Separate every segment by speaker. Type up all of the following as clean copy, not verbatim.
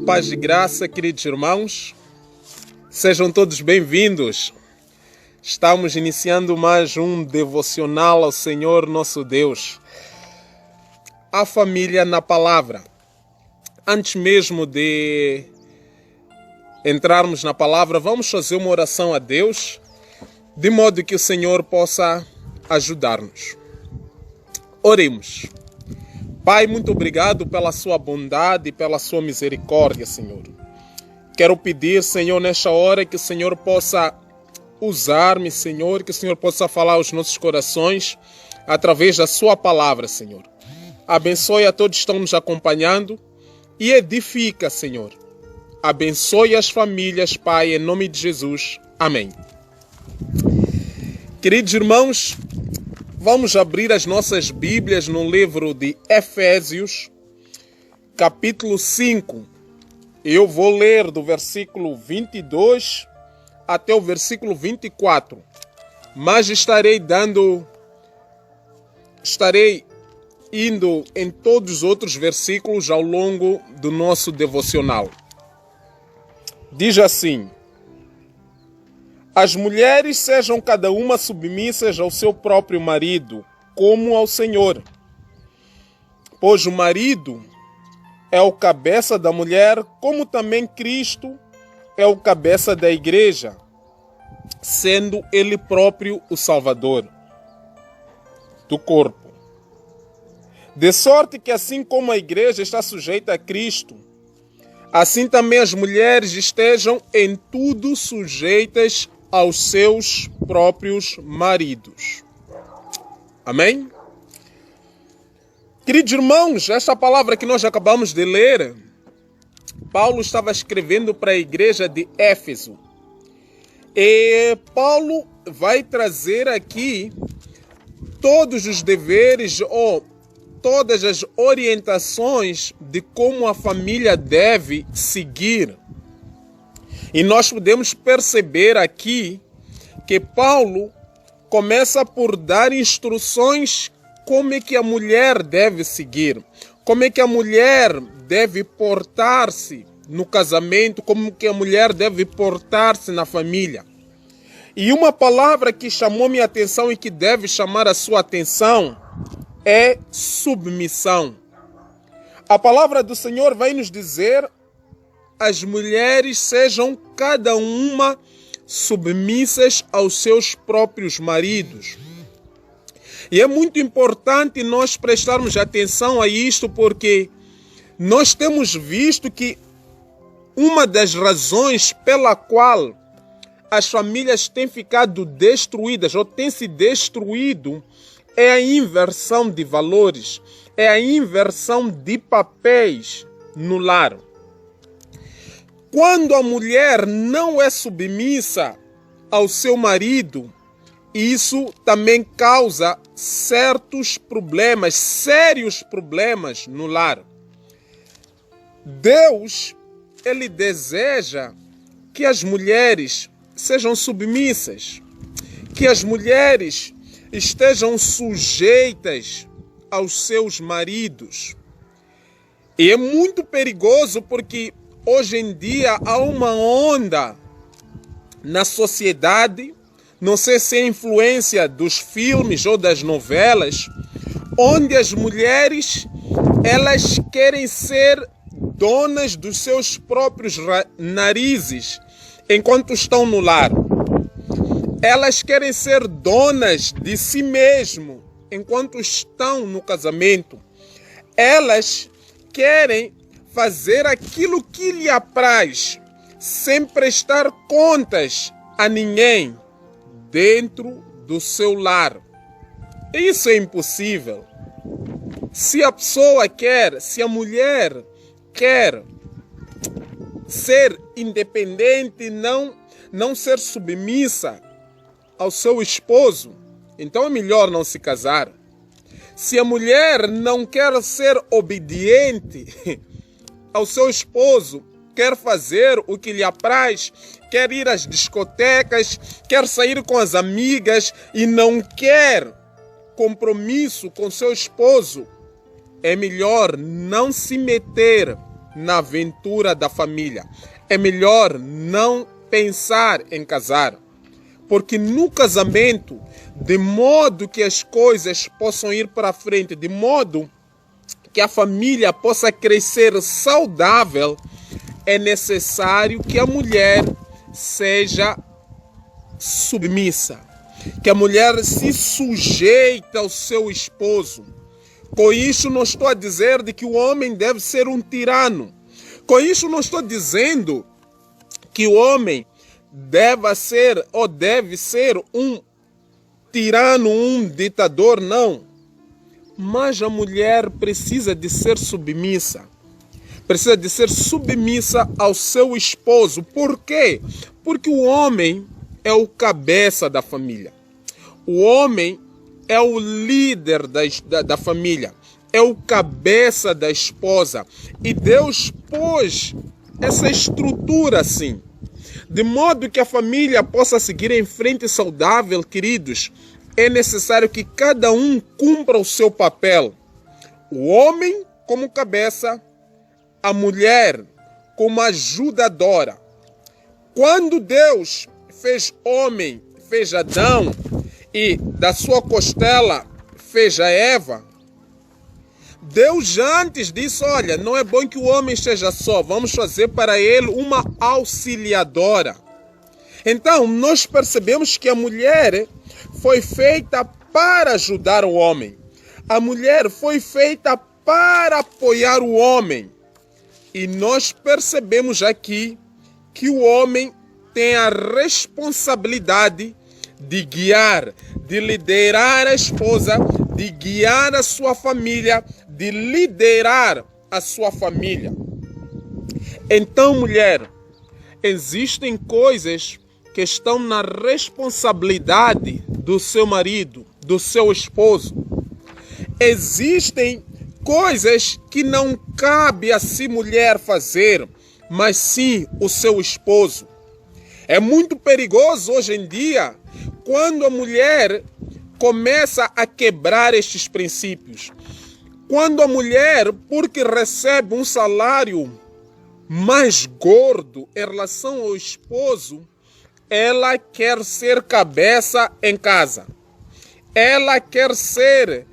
Speaker 1: paz e graça, queridos irmãos. Sejam todos bem-vindos. Estamos iniciando mais um devocional ao Senhor nosso Deus. A família na palavra. Antes mesmo de entrarmos na palavra, vamos fazer uma oração a Deus, de modo que o Senhor possa ajudar-nos. Oremos. Pai, muito obrigado pela sua bondade e pela sua misericórdia, Senhor. Quero pedir, Senhor, nesta hora que o Senhor possa usar-me, Senhor, que o Senhor possa falar aos nossos corações através da sua palavra, Senhor. Abençoe a todos que estão nos acompanhando e edifica, Senhor. Abençoe as famílias, Pai, em nome de Jesus. Amém. Queridos irmãos, vamos abrir as nossas Bíblias no livro de Efésios, capítulo 5. Eu vou ler do versículo 22 até o versículo 24. Mas estarei indo em todos os outros versículos ao longo do nosso devocional. Diz assim: as mulheres sejam cada uma submissas ao seu próprio marido, como ao Senhor. Pois o marido é o cabeça da mulher, como também Cristo é o cabeça da igreja, sendo ele próprio o Salvador do corpo. De sorte que assim como a igreja está sujeita a Cristo, assim também as mulheres estejam em tudo sujeitas aos seus próprios maridos. Amém? Queridos irmãos, esta palavra que nós acabamos de ler, Paulo estava escrevendo para a igreja de Éfeso. E Paulo vai trazer aqui todos os deveres ou todas as orientações de como a família deve seguir. E nós podemos perceber aqui que Paulo começa por dar instruções como é que a mulher deve seguir, como é que a mulher deve portar-se no casamento, como que a mulher deve portar-se na família. E uma palavra que chamou minha atenção e que deve chamar a sua atenção é submissão. A palavra do Senhor vai nos dizer: as mulheres sejam cada uma submissas aos seus próprios maridos. E é muito importante nós prestarmos atenção a isto, porque nós temos visto que uma das razões pela qual as famílias têm ficado destruídas ou têm se destruído é a inversão de valores, é a inversão de papéis no lar. Quando a mulher não é submissa ao seu marido, isso também causa certos problemas, sérios problemas no lar. Deus, ele deseja que as mulheres sejam submissas, que as mulheres estejam sujeitas aos seus maridos. E é muito perigoso porque hoje em dia há uma onda na sociedade, não sei se é influência dos filmes ou das novelas, onde as mulheres elas querem ser donas dos seus próprios narizes enquanto estão no lar. Elas querem ser donas de si mesmo enquanto estão no casamento. Elas querem fazer aquilo que lhe apraz, sem prestar contas a ninguém dentro do seu lar. Isso é impossível. Se a pessoa quer, se a mulher quer ser independente, não ser submissa ao seu esposo, então é melhor não se casar. Se a mulher não quer ser obediente ao seu esposo, quer fazer o que lhe apraz, quer ir às discotecas, quer sair com as amigas e não quer compromisso com seu esposo, é melhor não se meter na aventura da família. É melhor não pensar em casar, porque no casamento, de modo que as coisas possam ir para frente, de modo que a família possa crescer saudável, é necessário que a mulher seja submissa, que a mulher se sujeite ao seu esposo. Com isso não estou a dizer de que o homem deve ser um tirano. Com isso não estou dizendo que o homem deve ser um tirano, um ditador, não. Mas a mulher precisa de ser submissa. Precisa de ser submissa ao seu esposo. Por quê? Porque o homem é o cabeça da família. O homem é o líder da família. É o cabeça da esposa. E Deus pôs essa estrutura assim. De modo que a família possa seguir em frente saudável, queridos, é necessário que cada um cumpra o seu papel. O homem como cabeça, a mulher como ajudadora. Quando Deus fez homem, fez Adão, e da sua costela fez a Eva, Deus antes disse, olha, não é bom que o homem esteja só, vamos fazer para ele uma auxiliadora. Então, nós percebemos que a mulher foi feita para ajudar o homem. A mulher foi feita para apoiar o homem. E nós percebemos aqui que o homem tem a responsabilidade de guiar, de liderar a esposa, de guiar a sua família, de liderar a sua família. Então, mulher, existem coisas que estão na responsabilidade do seu marido, do seu esposo. Existem coisas que não cabe a si mulher fazer, mas sim o seu esposo. É muito perigoso hoje em dia quando a mulher começa a quebrar estes princípios. Quando a mulher, porque recebe um salário mais gordo em relação ao esposo, ela quer ser cabeça em casa. Ela quer ser,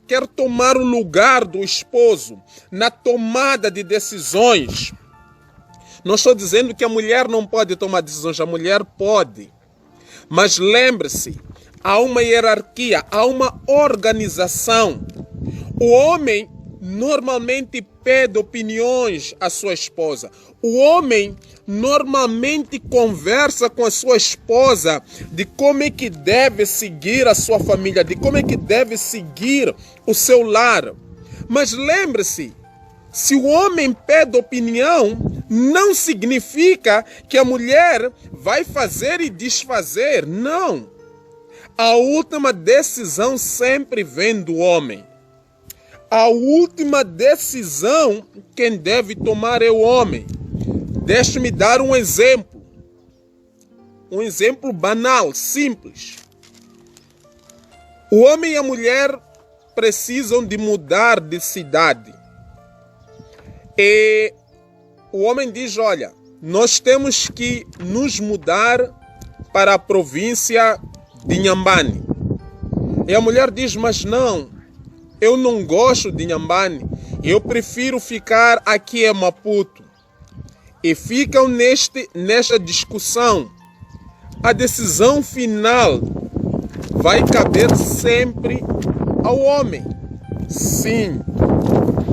Speaker 1: quer tomar o lugar do esposo na tomada de decisões. Não estou dizendo que a mulher não pode tomar decisões, a mulher pode. Mas lembre-se, há uma hierarquia, há uma organização. O homem normalmente pede opiniões à sua esposa. O homem normalmente conversa com a sua esposa de como é que deve seguir a sua família, de como é que deve seguir o seu lar. Mas lembre-se, se o homem pede opinião, não significa que a mulher vai fazer e desfazer. Não. A última decisão sempre vem do homem. A última decisão quem deve tomar é o homem. Deixe-me dar um exemplo. Um exemplo banal, simples. O homem e a mulher precisam de mudar de cidade. E o homem diz, olha, nós temos que nos mudar para a província de Inhambane. E a mulher diz, mas não, eu não gosto de Inhambane, eu prefiro ficar aqui em Maputo. E ficam nesta discussão. A decisão final vai caber sempre ao homem. Sim,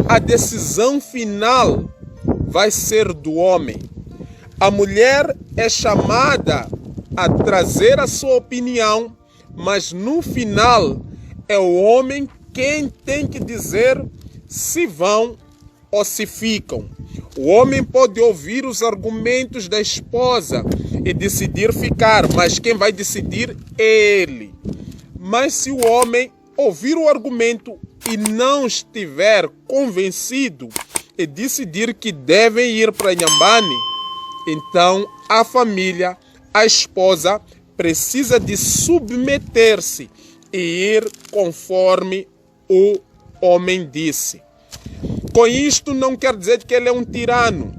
Speaker 1: a decisão final vai ser do homem. A mulher é chamada a trazer a sua opinião, mas no final é o homem quem tem que dizer se vão ou se ficam. O homem pode ouvir os argumentos da esposa e decidir ficar, mas quem vai decidir é ele. Mas se o homem ouvir o argumento e não estiver convencido e decidir que devem ir para Inhambane, então a família, a esposa, precisa de submeter-se e ir conforme o homem disse. Com isto não quer dizer que ele é um tirano.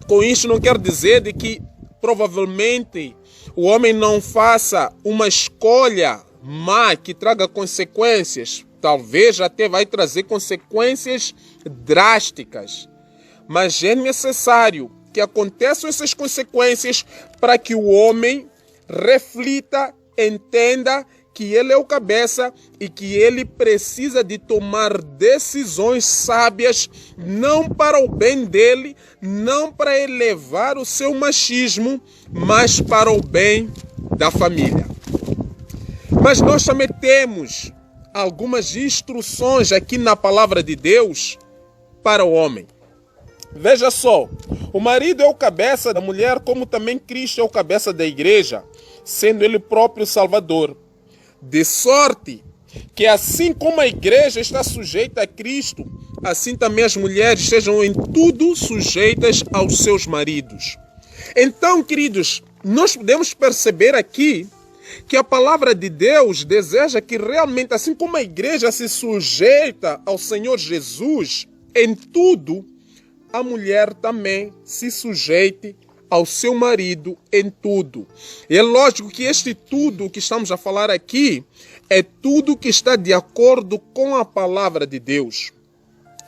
Speaker 1: Com isto não quer dizer de que provavelmente o homem não faça uma escolha má que traga consequências. Talvez até vai trazer consequências drásticas. Mas é necessário que aconteçam essas consequências para que o homem reflita, entenda que ele é o cabeça e que ele precisa de tomar decisões sábias, não para o bem dele, não para elevar o seu machismo, mas para o bem da família. Mas nós também temos algumas instruções aqui na palavra de Deus para o homem. Veja só, o marido é o cabeça da mulher, como também Cristo é o cabeça da igreja, sendo ele próprio Salvador. De sorte que assim como a igreja está sujeita a Cristo, assim também as mulheres sejam em tudo sujeitas aos seus maridos. Então, queridos, nós podemos perceber aqui que a palavra de Deus deseja que realmente, assim como a igreja se sujeita ao Senhor Jesus em tudo, a mulher também se sujeite ao seu marido em tudo. E é lógico que este tudo que estamos a falar aqui é tudo que está de acordo com a palavra de Deus.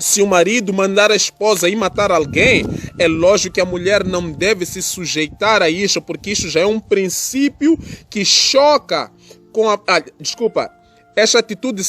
Speaker 1: Se o marido mandar a esposa ir matar alguém, é lógico que a mulher não deve se sujeitar a isso, porque isso já é um princípio que choca com a... essa atitude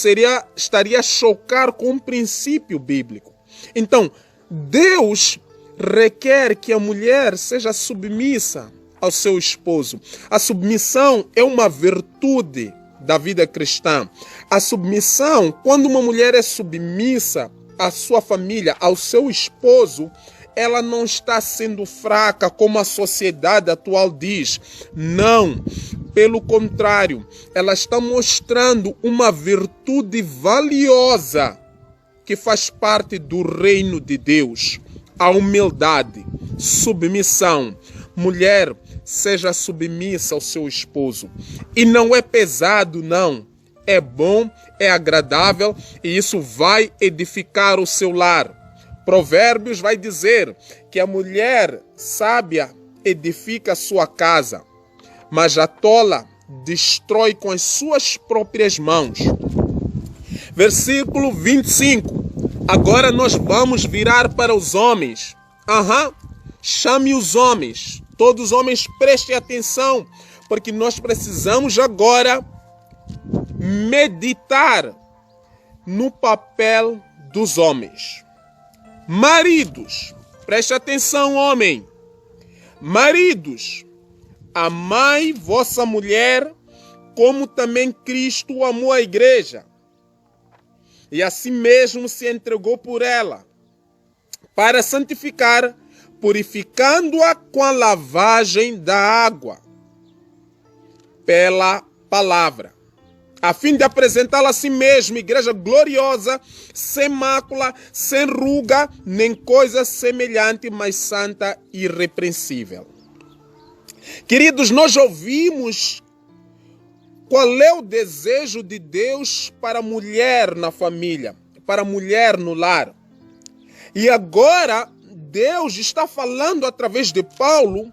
Speaker 1: estaria a chocar com um princípio bíblico. Então, Deus requer que a mulher seja submissa ao seu esposo. A submissão é uma virtude da vida cristã. A submissão, quando uma mulher é submissa à sua família, ao seu esposo, ela não está sendo fraca como a sociedade atual diz. Não. Pelo contrário, ela está mostrando uma virtude valiosa que faz parte do reino de Deus. A humildade, submissão. Mulher, seja submissa ao seu esposo. E não é pesado, não. É bom, é agradável e isso vai edificar o seu lar. Provérbios vai dizer que a mulher sábia edifica a sua casa, mas a tola destrói com as suas próprias mãos. Versículo 25. Agora nós vamos virar para os homens. Chame os homens. Todos os homens prestem atenção, porque nós precisamos agora meditar no papel dos homens. Maridos, preste atenção, homem. Maridos, amai vossa mulher, como também Cristo amou a igreja. E assim mesmo se entregou por ela, para santificar, purificando-a com a lavagem da água, pela palavra, a fim de apresentá-la a si mesmo, igreja gloriosa, sem mácula, sem ruga, nem coisa semelhante, mas santa e irrepreensível. Queridos, nós ouvimos qual é o desejo de Deus para a mulher na família, para a mulher no lar. E agora Deus está falando através de Paulo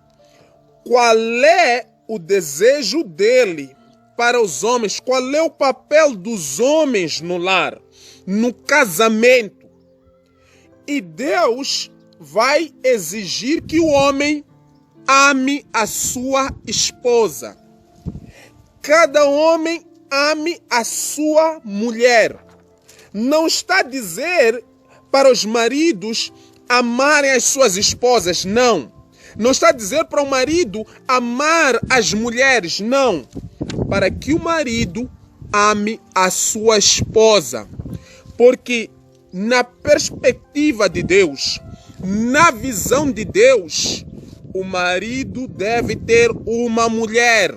Speaker 1: qual é o desejo dele para os homens, qual é o papel dos homens no lar, no casamento. E Deus vai exigir que o homem ame a sua esposa. Cada homem ame a sua mulher. Não está a dizer para os maridos amarem as suas esposas, não. Não está a dizer para o marido amar as mulheres, não. Para que o marido ame a sua esposa. Porque na perspectiva de Deus, na visão de Deus, o marido deve ter uma mulher.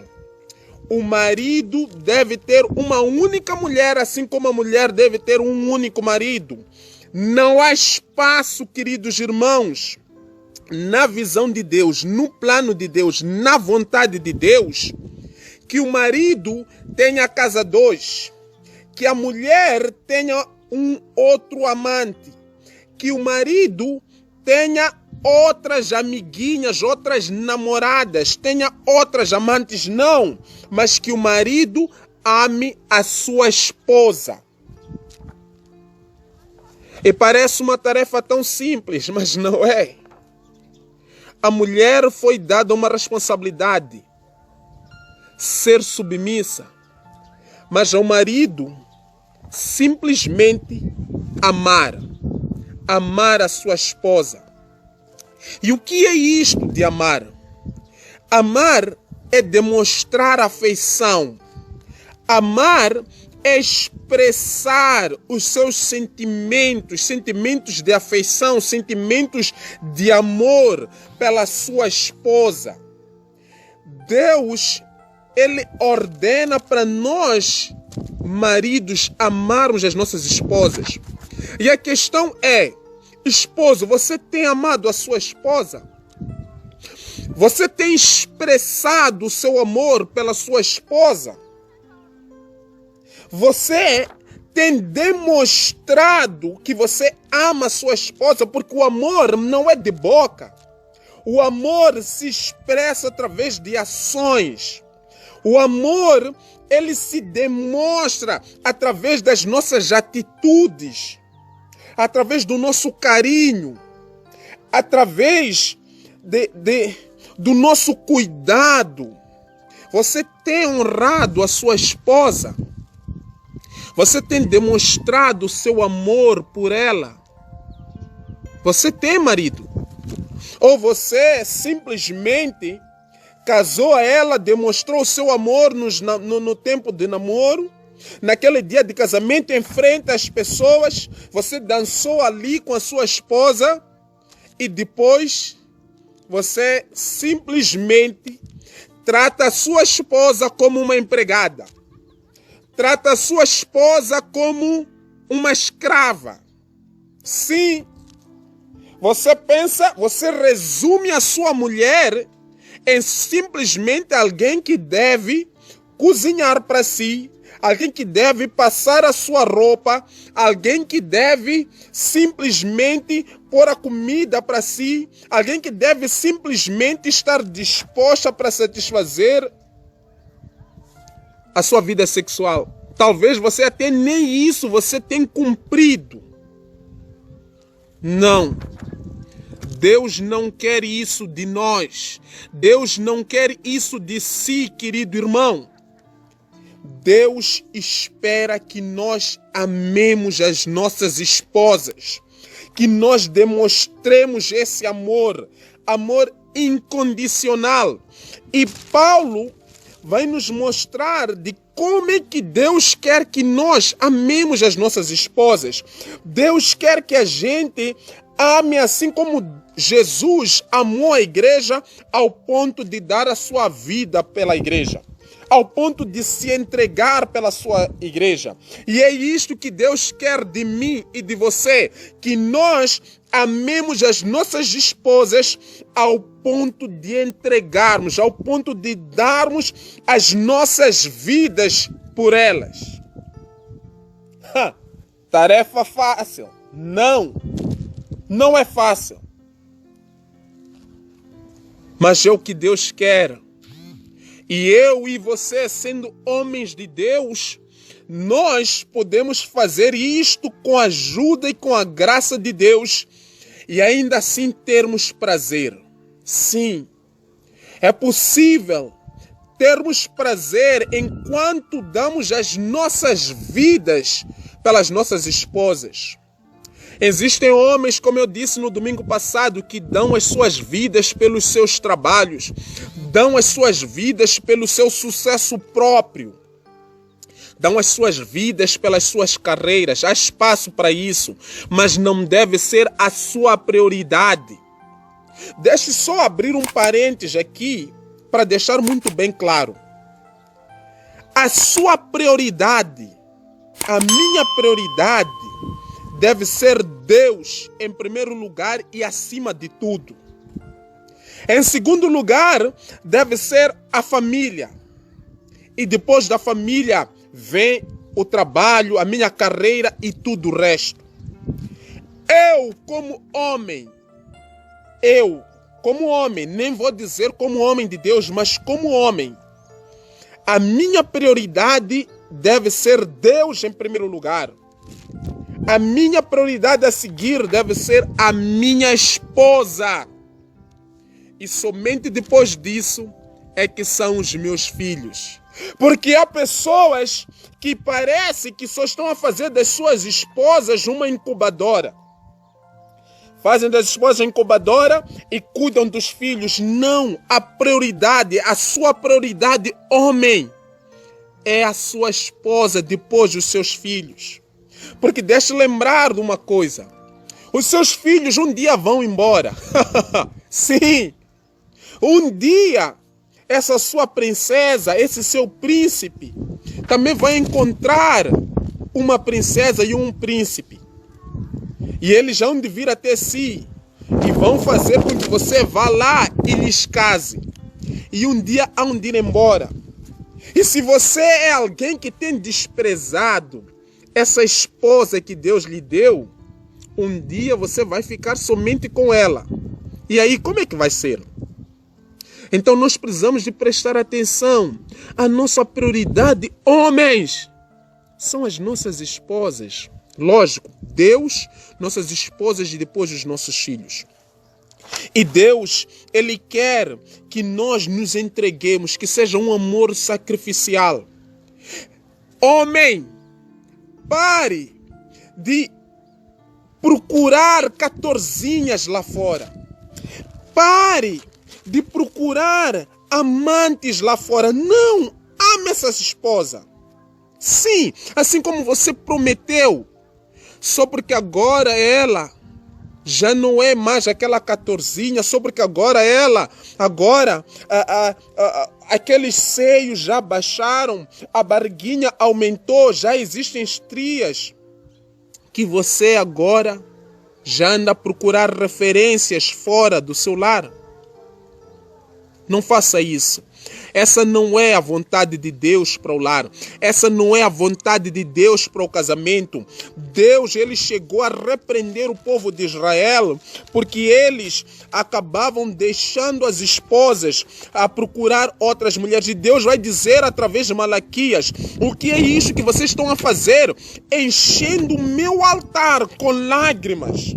Speaker 1: O marido deve ter uma única mulher, assim como a mulher deve ter um único marido. Não há espaço, queridos irmãos, na visão de Deus, no plano de Deus, na vontade de Deus, que o marido tenha a casa dois, que a mulher tenha um outro amante, que o marido tenha outras amiguinhas, outras namoradas, tenha outras amantes, não, mas que o marido ame a sua esposa. E parece uma tarefa tão simples, mas não é. A mulher foi dada uma responsabilidade, ser submissa, mas ao marido simplesmente amar a sua esposa. E o que é isto de amar? Amar é demonstrar afeição. Amar é expressar os seus sentimentos de afeição, sentimentos de amor pela sua esposa. Deus, Ele ordena para nós, maridos, amarmos as nossas esposas. E a questão é, esposo, você tem amado a sua esposa? Você tem expressado o seu amor pela sua esposa? Você tem demonstrado que você ama a sua esposa, porque o amor não é de boca. O amor se expressa através de ações. O amor, ele se demonstra através das nossas atitudes, através do nosso carinho, através do nosso cuidado. Você tem honrado a sua esposa? Você tem demonstrado o seu amor por ela? Você tem marido? Ou você simplesmente casou a ela, demonstrou o seu amor no tempo de namoro, naquele dia de casamento, em frente às pessoas, você dançou ali com a sua esposa e depois você simplesmente trata a sua esposa como uma empregada. Trata a sua esposa como uma escrava. Sim, você resume a sua mulher em simplesmente alguém que deve cozinhar para si, alguém que deve passar a sua roupa, alguém que deve simplesmente pôr a comida para si, alguém que deve simplesmente estar disposta para satisfazer a sua vida sexual. Talvez você até nem isso você tenha cumprido. Não. Deus não quer isso de nós. Deus não quer isso de si, querido irmão. Deus espera que nós amemos as nossas esposas, que nós demonstremos esse amor, amor incondicional. E Paulo vai nos mostrar de como é que Deus quer que nós amemos as nossas esposas. Deus quer que a gente ame assim como Jesus amou a igreja ao ponto de dar a sua vida pela igreja, ao ponto de se entregar pela sua igreja. E é isto que Deus quer de mim e de você, que nós amemos as nossas esposas ao ponto de entregarmos, ao ponto de darmos as nossas vidas por elas. Tarefa fácil? Não, não é fácil. Mas é o que Deus quer. E eu e você, sendo homens de Deus, nós podemos fazer isto com a ajuda e com a graça de Deus e ainda assim termos prazer. Sim, é possível termos prazer enquanto damos as nossas vidas pelas nossas esposas. Existem homens, como eu disse no domingo passado, que dão as suas vidas pelos seus trabalhos, dão as suas vidas pelo seu sucesso próprio, dão as suas vidas pelas suas carreiras. Há espaço para isso, mas não deve ser a sua prioridade. Deixe só abrir um parênteses aqui para deixar muito bem claro. A sua prioridade, a minha prioridade, deve ser Deus em primeiro lugar e acima de tudo. Em segundo lugar, deve ser a família. E depois da família vem o trabalho, a minha carreira e tudo o resto. Eu, como homem, nem vou dizer como homem de Deus, mas como homem, a minha prioridade deve ser Deus em primeiro lugar. A minha prioridade a seguir deve ser a minha esposa. E somente depois disso é que são os meus filhos. Porque há pessoas que parece que só estão a fazer das suas esposas uma incubadora. Fazem das esposas incubadora e cuidam dos filhos. Não, a sua prioridade, homem, é a sua esposa depois dos seus filhos. Porque deixe lembrar de uma coisa. Os seus filhos um dia vão embora. Sim, um dia essa sua princesa, esse seu príncipe, também vai encontrar uma princesa e um príncipe. E eles vão de vir até si e vão fazer com que você vá lá e lhes case. E um dia hão de ir embora. E se você é alguém que tem desprezado essa esposa que Deus lhe deu, um dia você vai ficar somente com ela. E aí como é que vai ser? Então nós precisamos de prestar atenção. A nossa prioridade, homens, são as nossas esposas. Lógico, Deus, nossas esposas e depois os nossos filhos. E Deus, Ele quer que nós nos entreguemos, que seja um amor sacrificial. Homem, pare de procurar catorzinhas lá fora. Pare de procurar amantes lá fora. Não, ame essa esposa. Sim, assim como você prometeu. Só porque agora ela já não é mais aquela catorzinha, só porque agora aqueles seios já baixaram, a barriguinha aumentou, já existem estrias, que você agora já anda a procurar referências fora do seu lar. Não faça isso. Essa não é a vontade de Deus para o lar. Essa não é a vontade de Deus para o casamento. Deus, Ele chegou a repreender o povo de Israel porque eles acabavam deixando as esposas a procurar outras mulheres. E Deus vai dizer através de Malaquias: o que é isso que vocês estão a fazer? Enchendo o meu altar com lágrimas.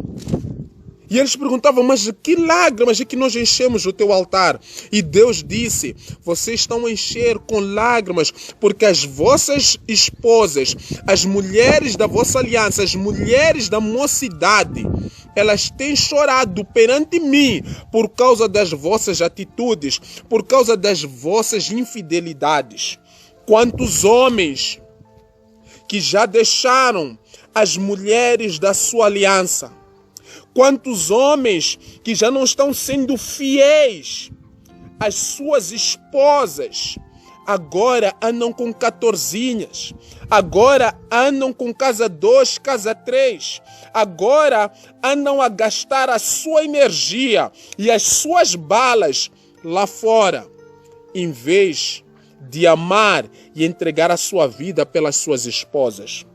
Speaker 1: E eles perguntavam: mas que lágrimas é que nós enchemos o teu altar? E Deus disse: vocês estão a encher com lágrimas porque as vossas esposas, as mulheres da vossa aliança, as mulheres da mocidade, elas têm chorado perante mim por causa das vossas atitudes, por causa das vossas infidelidades. Quantos homens que já deixaram as mulheres da sua aliança? Quantos homens que já não estão sendo fiéis às suas esposas, agora andam com catorzinhas, agora andam com casa 2, casa 3, agora andam a gastar a sua energia e as suas balas lá fora, em vez de amar e entregar a sua vida pelas suas esposas.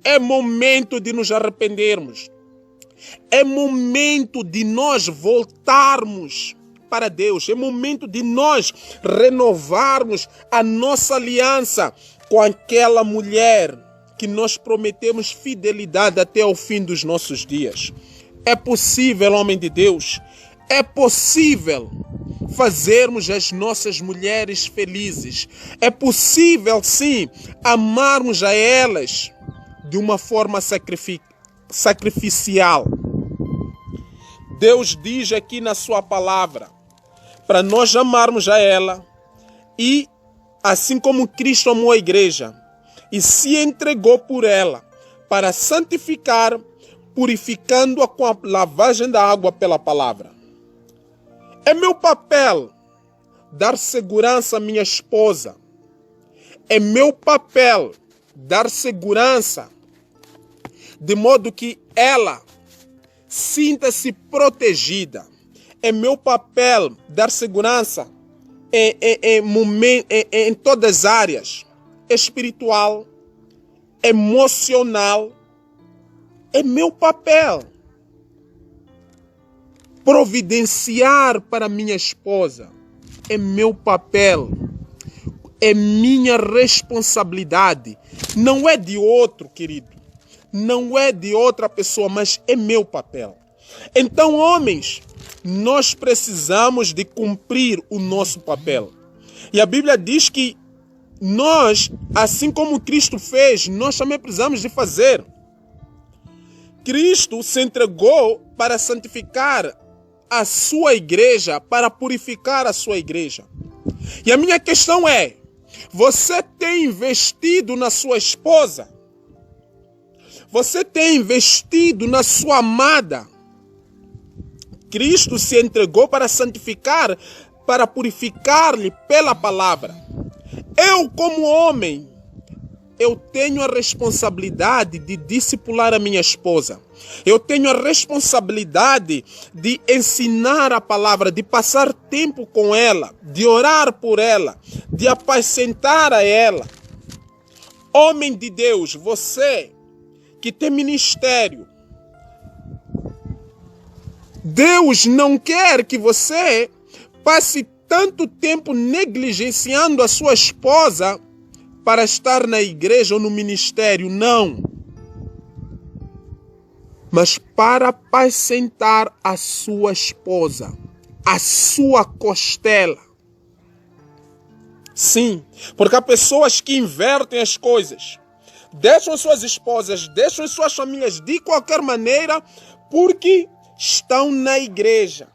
Speaker 1: É momento de nos arrependermos. É momento de nós voltarmos para Deus. É momento de nós renovarmos a nossa aliança com aquela mulher que nós prometemos fidelidade até o fim dos nossos dias. É possível, homem de Deus, é possível fazermos as nossas mulheres felizes. É possível, sim, amarmos a elas de uma forma sacrificial. Deus diz aqui na sua palavra para nós amarmos a ela e, assim como Cristo amou a igreja e se entregou por ela para santificar, purificando-a com a lavagem da água pela palavra. É meu papel dar segurança à minha esposa. É meu papel dar segurança de modo que ela sinta-se protegida. É meu papel dar segurança em todas as áreas: espiritual, emocional É meu papel providenciar para minha esposa. É meu papel. É minha responsabilidade. Não é de outro, querido. Não é de outra pessoa, mas é meu papel. Então, homens, nós precisamos de cumprir o nosso papel. E a Bíblia diz que nós, assim como Cristo fez, nós também precisamos de fazer. Cristo se entregou para santificar a sua igreja, para purificar a sua igreja. E a minha questão é, você tem investido na sua esposa? Você tem investido na sua amada? Cristo se entregou para santificar, para purificar-lhe pela palavra. Eu, como homem, eu tenho a responsabilidade de discipular a minha esposa. Eu tenho a responsabilidade de ensinar a palavra, de passar tempo com ela, de orar por ela, de apacentar a ela. Homem de Deus, você que tem ministério, Deus não quer que você passe tanto tempo negligenciando a sua esposa para estar na igreja ou no ministério, não. Mas para apacentar a sua esposa, a sua costela. Sim, porque há pessoas que invertem as coisas. Deixam suas esposas, deixam suas famílias de qualquer maneira, porque estão na igreja.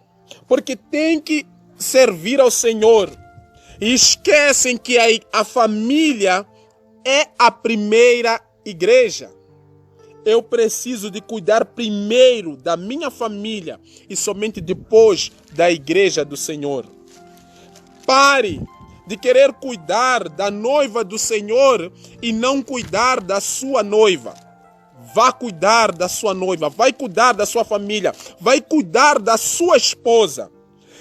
Speaker 1: Porque têm que servir ao Senhor. E esquecem que a família é a primeira igreja. Eu preciso de cuidar primeiro da minha família e somente depois da igreja do Senhor. Pare de querer cuidar da noiva do Senhor e não cuidar da sua noiva. Vá cuidar da sua noiva, vai cuidar da sua família, vai cuidar da sua esposa.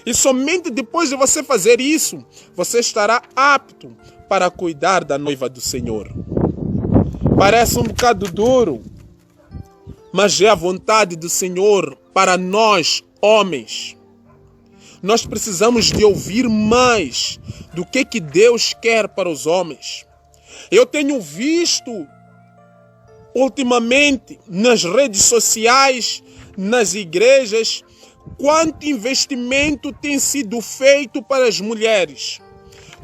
Speaker 1: E somente depois de você fazer isso, você estará apto para cuidar da noiva do Senhor. Parece um bocado duro, mas é a vontade do Senhor para nós, homens. Nós precisamos de ouvir mais do que Deus quer para os homens. Eu tenho visto ultimamente nas redes sociais, nas igrejas, quanto investimento tem sido feito para as mulheres.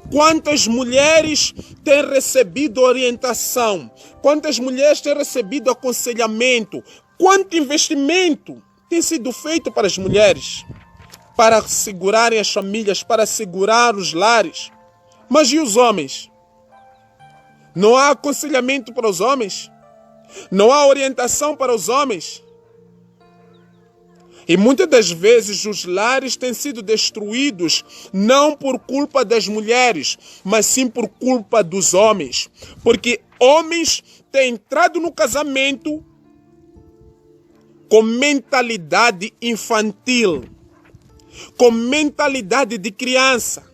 Speaker 1: Quantas mulheres têm recebido orientação? Quantas mulheres têm recebido aconselhamento? Quanto investimento tem sido feito para as mulheres? Para segurarem as famílias, para segurar os lares. Mas e os homens? Não há aconselhamento para os homens? Não há orientação para os homens? E muitas das vezes os lares têm sido destruídos não por culpa das mulheres, mas sim por culpa dos homens. Porque homens têm entrado no casamento com mentalidade infantil, com mentalidade de criança.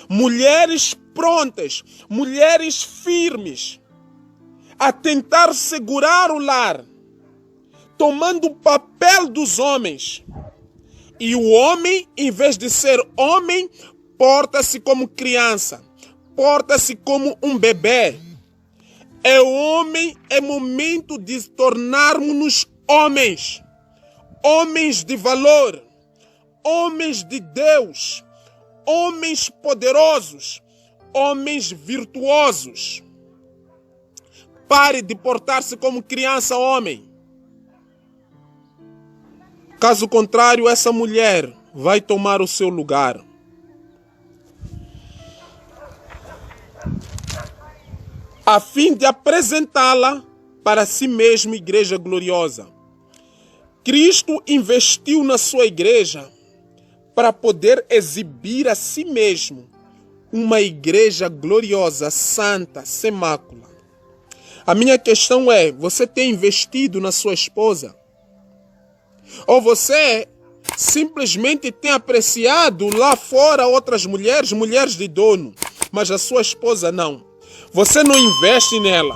Speaker 1: Mulheres prontas, mulheres firmes a tentar segurar o lar, tomando o papel dos homens. E o homem, em vez de ser homem, porta-se como criança, porta-se como um bebê. É homem, é momento de tornarmos-nos homens, homens de valor, homens de Deus, homens poderosos, homens virtuosos. Pare de portar-se como criança, homem. Caso contrário, essa mulher vai tomar o seu lugar. A fim de apresentá-la para si mesmo, igreja gloriosa. Cristo investiu na sua igreja para poder exibir a si mesmo uma igreja gloriosa, santa, sem mácula. A minha questão é, você tem investido na sua esposa? Ou você simplesmente tem apreciado lá fora outras mulheres, mulheres de dono, mas a sua esposa não? Você não investe nela.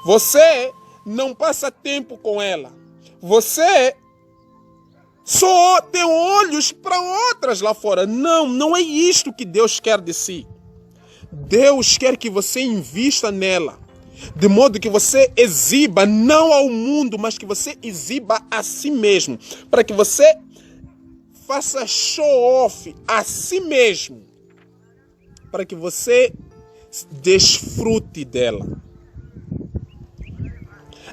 Speaker 1: Você não passa tempo com ela. você só tem olhos para outras lá fora. Não, não é isto que Deus quer de si. Deus quer que você invista nela, de modo que você exiba não ao mundo, mas que você exiba a si mesmo, para que você faça show-off a si mesmo, para que você desfrute dela.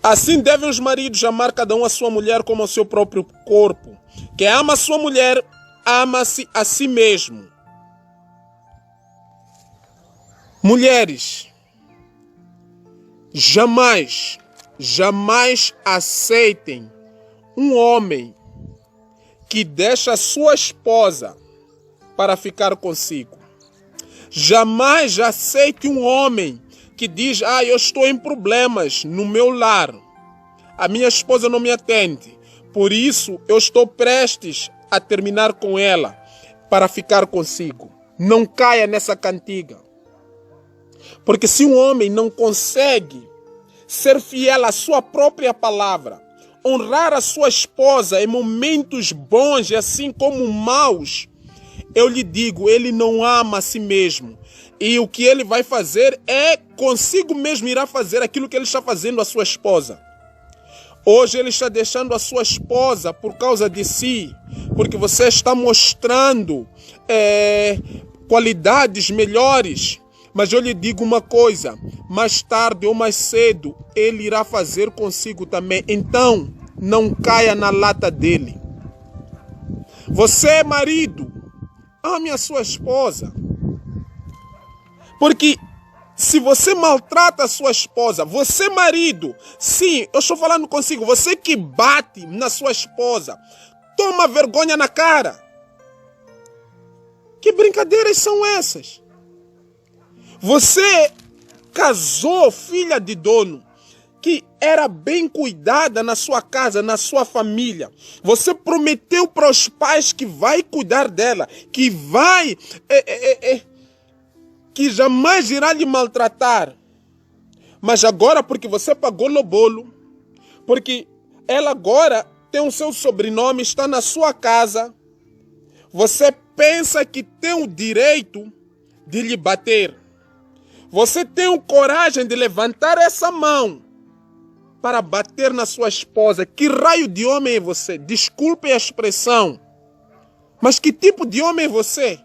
Speaker 1: Assim devem os maridos amar cada um a sua mulher como ao seu próprio corpo. Quem ama a sua mulher, ama-se a si mesmo. Mulheres, jamais aceitem um homem que deixa a sua esposa para ficar consigo. Jamais aceite um homem que diz: eu estou em problemas no meu lar, a minha esposa não me atende, por isso eu estou prestes a terminar com ela para ficar consigo. Não caia nessa cantiga. Porque se um homem não consegue ser fiel à sua própria palavra, honrar a sua esposa em momentos bons e assim como maus, eu lhe digo, ele não ama a si mesmo. E o que ele vai fazer é consigo mesmo irá fazer aquilo que ele está fazendo à sua esposa. Hoje ele está deixando a sua esposa por causa de si, porque você está mostrando qualidades melhores. Mas eu lhe digo uma coisa, mais tarde ou mais cedo, ele irá fazer consigo também. Então, não caia na lata dele. Você, marido, ame a sua esposa. Porque se você maltrata a sua esposa, você, marido, sim, eu estou falando consigo, você que bate na sua esposa, toma vergonha na cara. Que brincadeiras são essas? Você casou filha de dono, que era bem cuidada na sua casa, na sua família. Você prometeu para os pais que vai cuidar dela, que vai, que jamais irá lhe maltratar. Mas agora, porque você pagou no bolo, porque ela agora tem o seu sobrenome, está na sua casa, você pensa que tem o direito de lhe bater. Você tem a coragem de levantar essa mão para bater na sua esposa. Que raio de homem é você? Desculpe a expressão. Mas que tipo de homem é você?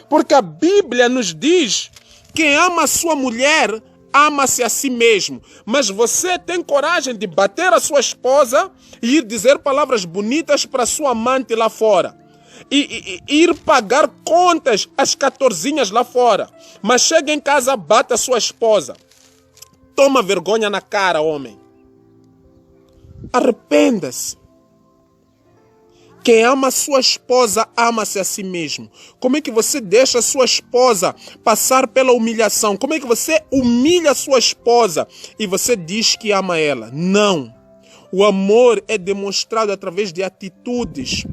Speaker 1: Porque a Bíblia nos diz: quem ama a sua mulher, ama-se a si mesmo. Mas você tem coragem de bater a sua esposa e ir dizer palavras bonitas para sua amante lá fora. E ir pagar contas às 14 lá fora. Mas chega em casa, bate a sua esposa. Toma vergonha na cara, homem. Arrependa-se. Quem ama a sua esposa, ama-se a si mesmo. Como é que você deixa a sua esposa passar pela humilhação? Como é que você humilha a sua esposa e você diz que ama ela? Não. O amor é demonstrado através de atitudes,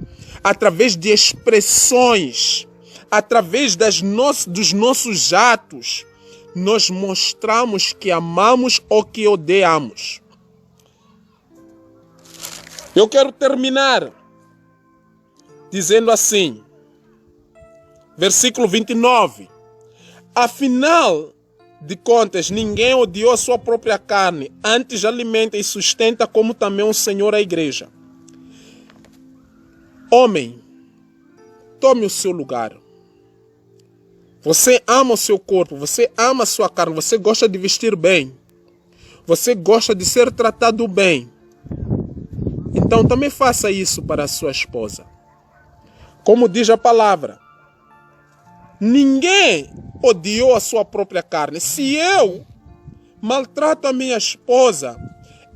Speaker 1: através de expressões, através dos nossos atos. Nós mostramos que amamos ou que odiamos. Eu quero terminar dizendo assim, versículo 29. Afinal de contas, ninguém odiou a sua própria carne, antes alimenta e sustenta como também o Senhor a igreja. Homem, tome o seu lugar. Você ama o seu corpo, você ama a sua carne, você gosta de vestir bem, você gosta de ser tratado bem. Então também faça isso para a sua esposa. Como diz a palavra, ninguém odiou a sua própria carne. Se eu maltrato a minha esposa,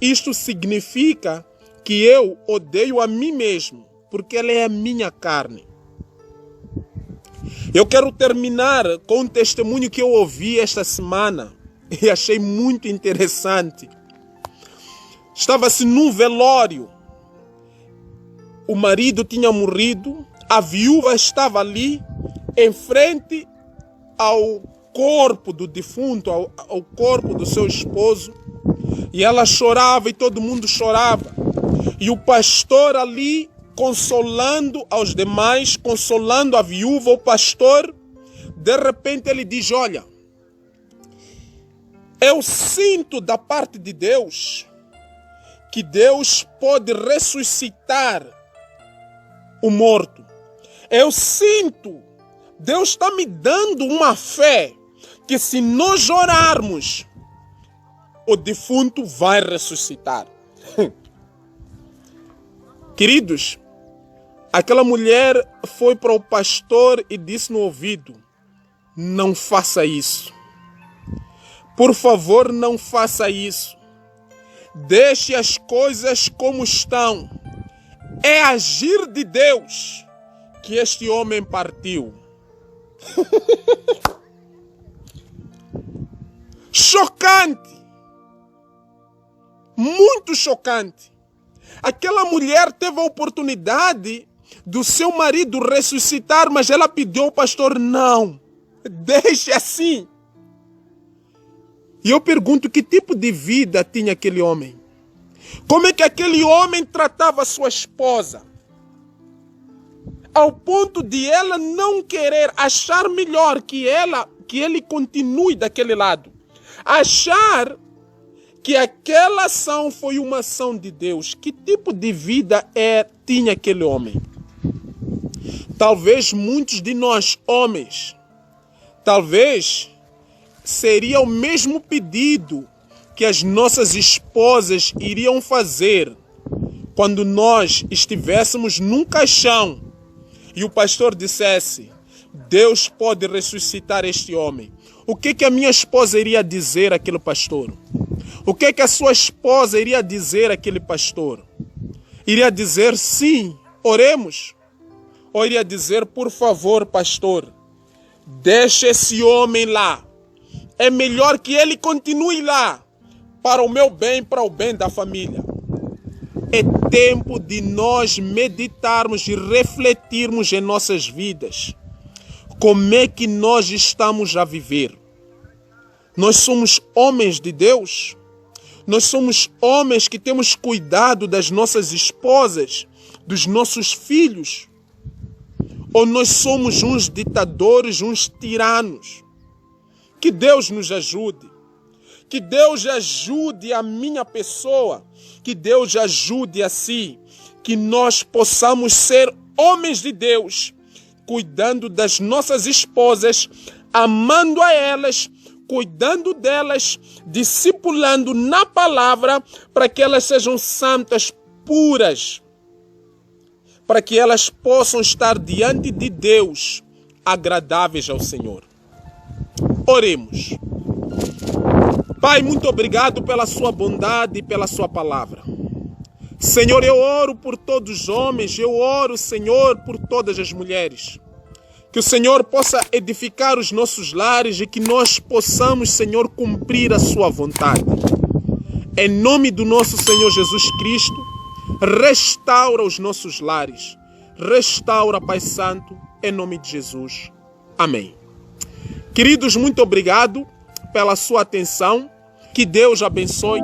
Speaker 1: isto significa que eu odeio a mim mesmo, porque ela é a minha carne. Eu quero terminar com um testemunho que eu ouvi esta semana e achei muito interessante. Estava-se num velório. O marido tinha morrido, a viúva estava ali, em frente ao corpo do defunto, ao corpo do seu esposo, e ela chorava e todo mundo chorava. E o pastor ali, consolando aos demais, consolando a viúva, o pastor, de repente ele diz: olha, eu sinto da parte de Deus que Deus pode ressuscitar o morto. Eu sinto, Deus está me dando uma fé que se nós orarmos, o defunto vai ressuscitar. Queridos, aquela mulher foi para o pastor e disse no ouvido: não faça isso. Por favor, não faça isso. Deixe as coisas como estão. É agir de Deus que este homem partiu. Chocante. Muito chocante. Aquela mulher teve a oportunidade do seu marido ressuscitar, mas ela pediu ao pastor: não, deixe assim. E eu pergunto, que tipo de vida tinha aquele homem? Como é que aquele homem tratava sua esposa? Ao ponto de ela não querer, achar melhor que ele continue daquele lado. Achar que aquela ação foi uma ação de Deus. Que tipo de vida tinha aquele homem? Talvez muitos de nós, homens, talvez seria o mesmo pedido que as nossas esposas iriam fazer quando nós estivéssemos num caixão e o pastor dissesse: Deus pode ressuscitar este homem. O que a minha esposa iria dizer àquele pastor? O que a sua esposa iria dizer àquele pastor? Iria dizer: sim, oremos? Ou iria dizer: por favor, pastor, deixe esse homem lá. É melhor que ele continue lá, para o meu bem, para o bem da família. É tempo de nós meditarmos e refletirmos em nossas vidas. Como é que nós estamos a viver? Nós somos homens de Deus? Nós somos homens que temos cuidado das nossas esposas, dos nossos filhos? Ou nós somos uns ditadores, uns tiranos? Que Deus nos ajude. Que Deus ajude a minha pessoa. Que Deus ajude a si. Que nós possamos ser homens de Deus, cuidando das nossas esposas, amando a elas, cuidando delas, discipulando na palavra, para que elas sejam santas, puras, para que elas possam estar diante de Deus, agradáveis ao Senhor. Oremos. Pai, muito obrigado pela sua bondade e pela sua palavra. Senhor, eu oro por todos os homens, eu oro, Senhor, por todas as mulheres. Que o Senhor possa edificar os nossos lares e que nós possamos, Senhor, cumprir a sua vontade. Em nome do nosso Senhor Jesus Cristo, restaura os nossos lares. Restaura, Pai Santo, em nome de Jesus. Amém. Queridos, muito obrigado pela sua atenção. Que Deus abençoe.